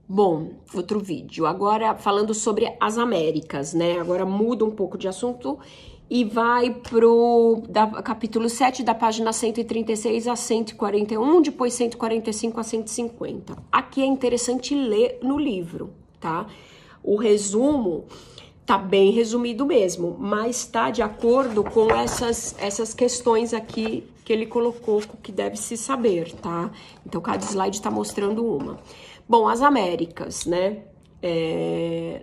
Bom, outro vídeo. Agora falando sobre as Américas, né? Agora muda um pouco de assunto e vai pro capítulo 7, da página 136 a 141, depois 145 a 150. Aqui é interessante ler no livro, tá? O resumo tá bem resumido mesmo, mas tá de acordo com essas questões aqui que ele colocou, que deve se saber, tá? Então, cada slide tá mostrando uma. Bom, as Américas, né?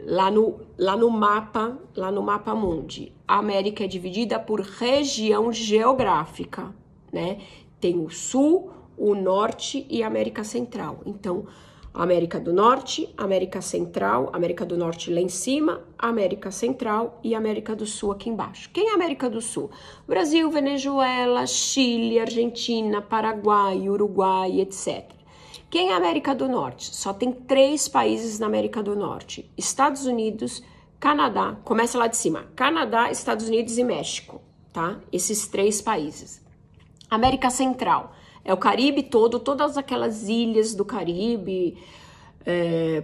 Lá no mapa mundi, a América é dividida por região geográfica, né? Tem o Sul, o Norte e a América Central. Então, América do Norte, América Central, América do Norte lá em cima, América Central e América do Sul aqui embaixo. Quem é a América do Sul? Brasil, Venezuela, Chile, Argentina, Paraguai, Uruguai, etc. Quem é a América do Norte? Só tem 3 países na América do Norte: Estados Unidos, Canadá, começa lá de cima, Canadá, Estados Unidos e México, tá? Esses 3 países. América Central é o Caribe todo, todas aquelas ilhas do Caribe,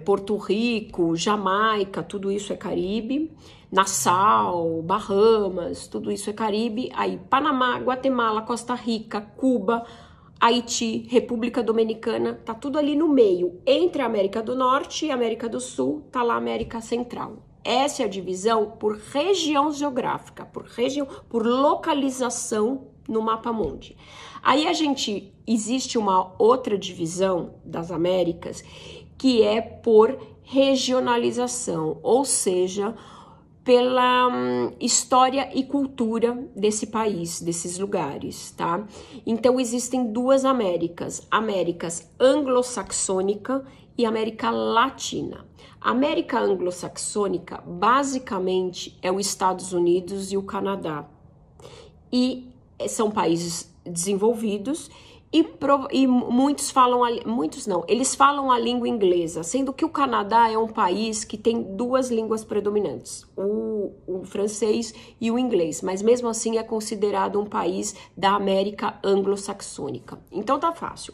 Porto Rico, Jamaica, tudo isso é Caribe. Nassau, Bahamas, tudo isso é Caribe. Aí Panamá, Guatemala, Costa Rica, Cuba, Haiti, República Dominicana, tá tudo ali no meio. Entre a América do Norte e a América do Sul, tá lá a América Central. Essa é a divisão por região geográfica, por localização no mapa mundi. Aí existe uma outra divisão das Américas que é por regionalização, ou seja, pela história e cultura desse país, desses lugares, tá? Então existem 2 Américas anglo-saxônica e América Latina. A América anglo-saxônica basicamente é os Estados Unidos e o Canadá. E são países desenvolvidos e muitos falam, eles falam a língua inglesa, sendo que o Canadá é um país que tem 2 línguas predominantes, o francês e o inglês, mas mesmo assim é considerado um país da América anglo-saxônica. Então tá fácil,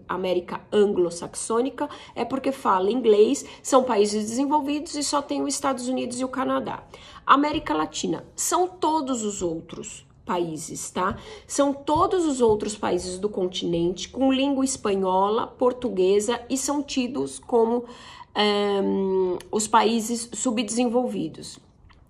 América anglo-saxônica é porque fala inglês, são países desenvolvidos e só tem os Estados Unidos e o Canadá. América Latina são todos os outros países, tá? São todos os outros países do continente com língua espanhola, portuguesa e são tidos como os países subdesenvolvidos.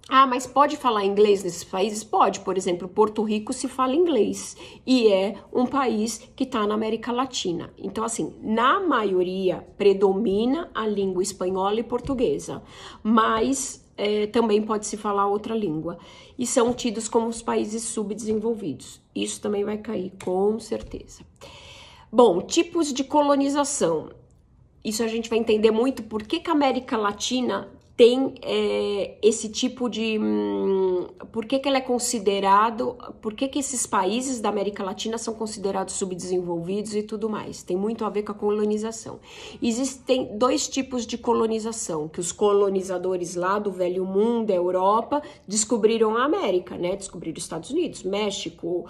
Ah, mas pode falar inglês nesses países? Pode, por exemplo, Porto Rico se fala inglês e é um país que está na América Latina. Então, assim, na maioria predomina a língua espanhola e portuguesa, mas também pode se falar outra língua. E são tidos como os países subdesenvolvidos. Isso também vai cair, com certeza. Bom, tipos de colonização. Isso a gente vai entender muito por que a América Latina tem esse tipo de... por que ela é considerado... Por que esses países da América Latina são considerados subdesenvolvidos e tudo mais. Tem muito a ver com a colonização. Existem 2 tipos de colonização, que os colonizadores lá do Velho Mundo, Europa, descobriram a América, né? Descobriram os Estados Unidos, México,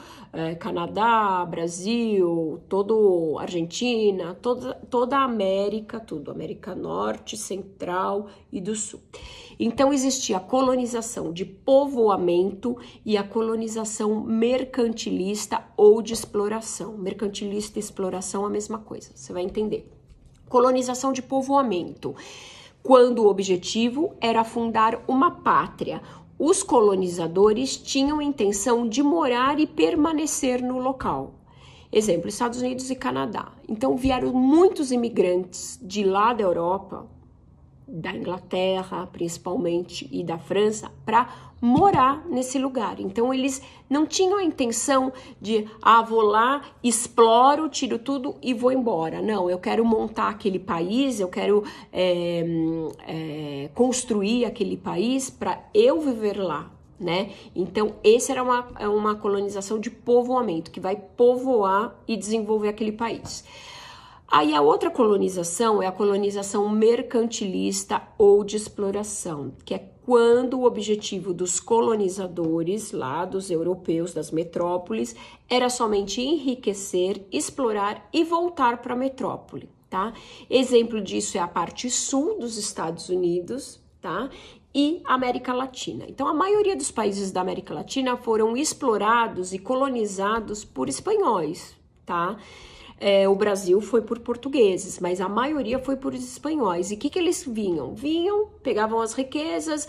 Canadá, Brasil, Argentina, toda a América, tudo. América Norte, Central e do Sul. Então existia a colonização de povoamento e a colonização mercantilista ou de exploração. Mercantilista e exploração a mesma coisa, você vai entender. Colonização de povoamento, quando o objetivo era fundar uma pátria. Os colonizadores tinham a intenção de morar e permanecer no local. Exemplo, Estados Unidos e Canadá. Então vieram muitos imigrantes de lá da Europa, da Inglaterra, principalmente, e da França, para morar nesse lugar. Então, eles não tinham a intenção de, vou lá, exploro, tiro tudo e vou embora. Não, eu quero montar aquele país, eu quero construir aquele país para eu viver lá, né? Então, essa era uma colonização de povoamento, que vai povoar e desenvolver aquele país. Aí a outra colonização é a colonização mercantilista ou de exploração, que é quando o objetivo dos colonizadores, lá dos europeus, das metrópoles, era somente enriquecer, explorar e voltar para a metrópole. tá? Exemplo disso é a parte sul dos Estados Unidos, tá? E América Latina. Então, a maioria dos países da América Latina foram explorados e colonizados por espanhóis, tá? O Brasil foi por portugueses, mas a maioria foi por espanhóis. E o que eles vinham? Vinham, pegavam as riquezas,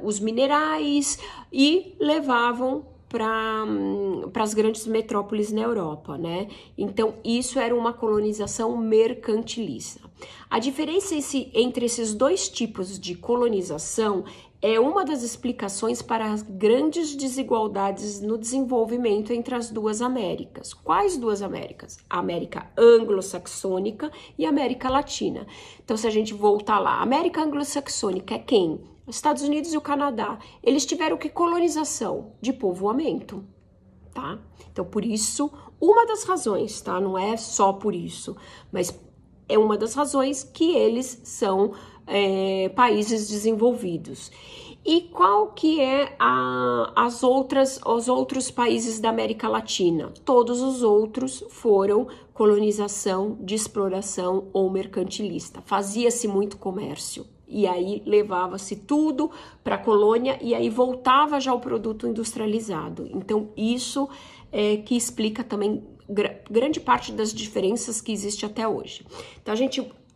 os minerais e levavam para as grandes metrópoles na Europa, né? Então, isso era uma colonização mercantilista. A diferença entre esses dois tipos de colonização é uma das explicações para as grandes desigualdades no desenvolvimento entre as duas Américas. Quais duas Américas? A América anglo-saxônica e a América Latina. Então, se a gente voltar lá, a América anglo-saxônica é quem? Os Estados Unidos e o Canadá. Eles tiveram que colonização? De povoamento, tá? Então, por isso, uma das razões, tá? Não é só por isso, mas é uma das razões que eles são países desenvolvidos. E qual que é os outros países da América Latina? Todos os outros foram colonização de exploração ou mercantilista. Fazia-se muito comércio. E aí levava-se tudo para a colônia e aí voltava já o produto industrializado. Então, isso é que explica também grande parte das diferenças que existe até hoje. Então,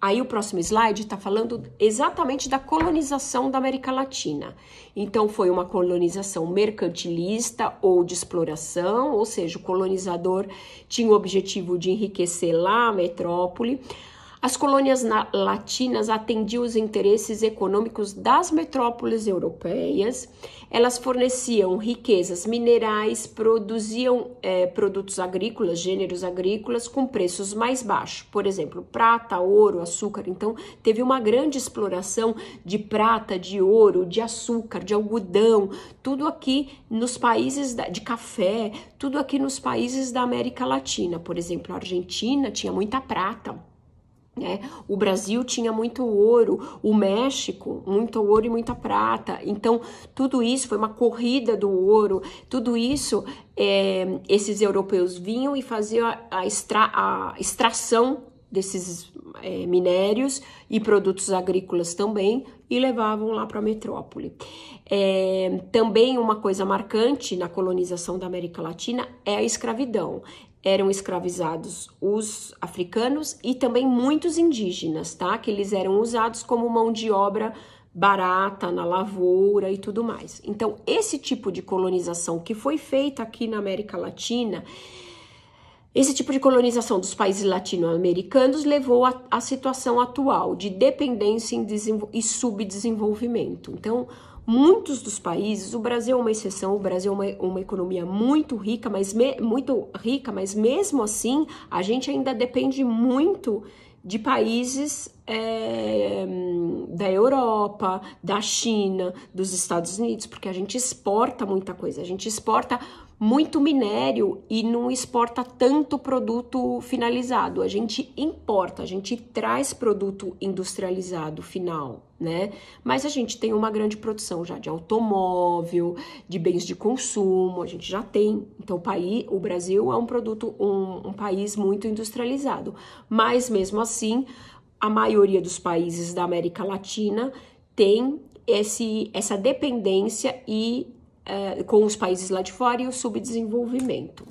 aí o próximo slide está falando exatamente da colonização da América Latina. Então, foi uma colonização mercantilista ou de exploração, ou seja, o colonizador tinha o objetivo de enriquecer lá a metrópole. As colônias latinas atendiam os interesses econômicos das metrópoles europeias, elas forneciam riquezas minerais, produziam produtos agrícolas, gêneros agrícolas com preços mais baixos, por exemplo, prata, ouro, açúcar. Então, teve uma grande exploração de prata, de ouro, de açúcar, de algodão, tudo aqui nos países de café, tudo aqui nos países da América Latina. Por exemplo, a Argentina tinha muita prata. O Brasil tinha muito ouro, o México, muito ouro e muita prata. Então, tudo isso foi uma corrida do ouro, tudo isso, esses europeus vinham e faziam a extração desses minérios e produtos agrícolas também e levavam lá para a metrópole. Também uma coisa marcante na colonização da América Latina é a escravidão. Eram escravizados os africanos e também muitos indígenas, tá? Que eles eram usados como mão de obra barata na lavoura e tudo mais. Então, esse tipo de colonização que foi feita aqui na América Latina, esse tipo de colonização dos países latino-americanos levou à situação atual de dependência e subdesenvolvimento. Então, muitos dos países, o Brasil é uma exceção, o Brasil é uma economia muito rica, mas mesmo assim a gente ainda depende muito de países da Europa, da China, dos Estados Unidos, porque a gente exporta muita coisa, a gente exporta muito minério e não exporta tanto produto finalizado. A gente importa, a gente traz produto industrializado final, né? Mas a gente tem uma grande produção já de automóvel, de bens de consumo, a gente já tem. Então o Brasil é um país muito industrializado. Mas mesmo assim, a maioria dos países da América Latina tem essa dependência com os países lá de fora e o subdesenvolvimento.